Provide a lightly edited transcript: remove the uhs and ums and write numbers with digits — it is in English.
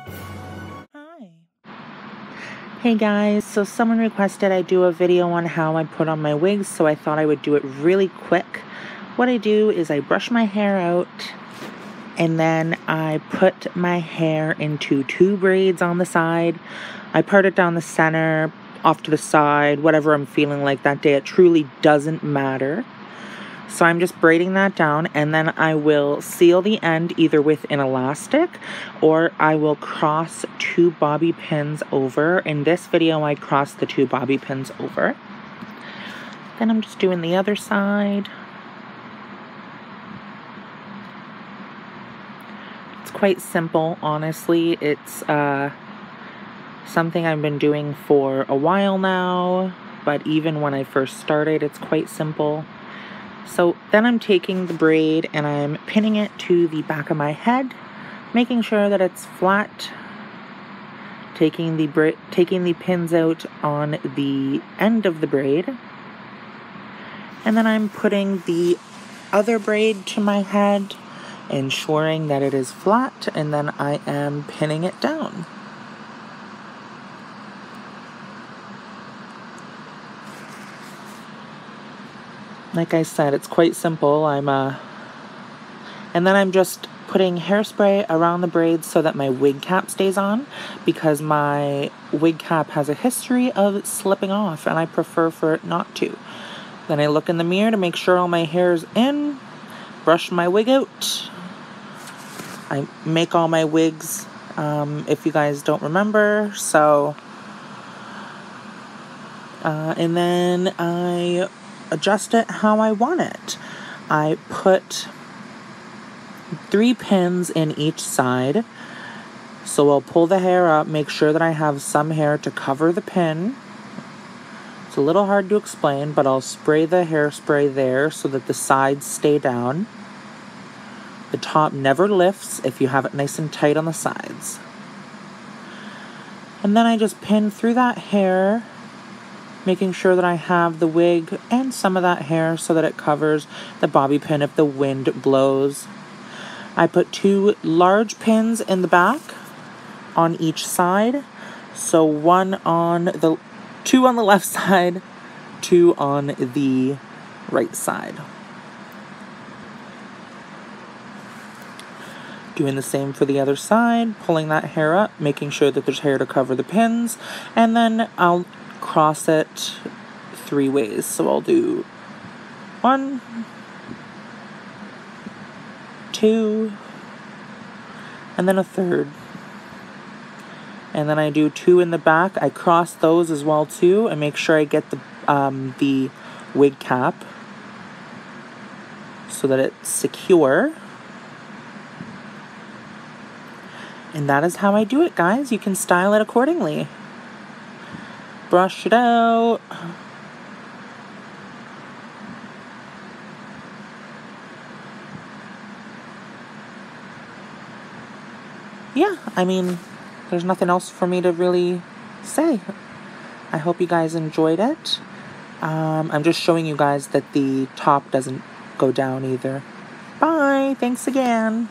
Hi. Hey guys, so someone requested I do a video on how I put on my wigs, so I thought I would do it really quick. What I do is I brush my hair out, and then I put my hair into 2 braids on the side. I part it down the center, off to the side, whatever I'm feeling like that day. It truly doesn't matter. So I'm just braiding that down, and then I will seal the end either with an elastic or I will cross 2 bobby pins over. In this video, I crossed the 2 bobby pins over. Then I'm just doing the other side. It's quite simple, honestly. It's something I've been doing for a while now, but even when I first started, it's quite simple. So then I'm taking the braid and I'm pinning it to the back of my head, making sure that it's flat, taking the pins out on the end of the braid, and then I'm putting the other braid to my head, ensuring that it is flat, and then I am pinning it down. Like I said, it's quite simple. And then I'm just putting hairspray around the braids so that my wig cap stays on, because my wig cap has a history of slipping off and I prefer for it not to. Then I look in the mirror to make sure all my hair is in, brush my wig out. I make all my wigs, if you guys don't remember, so and then I adjust it how I want it. I put 3 pins in each side, so I'll pull the hair up, make sure that I have some hair to cover the pin. It's a little hard to explain, but I'll spray the hairspray there so that the sides stay down. The top never lifts if you have it nice and tight on the sides. And then I just pin through that hair, making sure that I have the wig and some of that hair so that it covers the bobby pin if the wind blows. I put 2 large pins in the back on each side. So 2 on the left side, 2 on the right side. Doing the same for the other side, pulling that hair up, making sure that there's hair to cover the pins, and then I'll cross it 3 ways. So I'll do 1, 2, and then a 3rd. And then I do 2 in the back. I cross those as well too, and make sure I get the wig cap so that it's secure. And that is how I do it, guys. You can style it accordingly. Brush it out. Yeah, I mean, there's nothing else for me to really say. I hope you guys enjoyed it. I'm just showing you guys that the top doesn't go down either. Bye. Thanks again.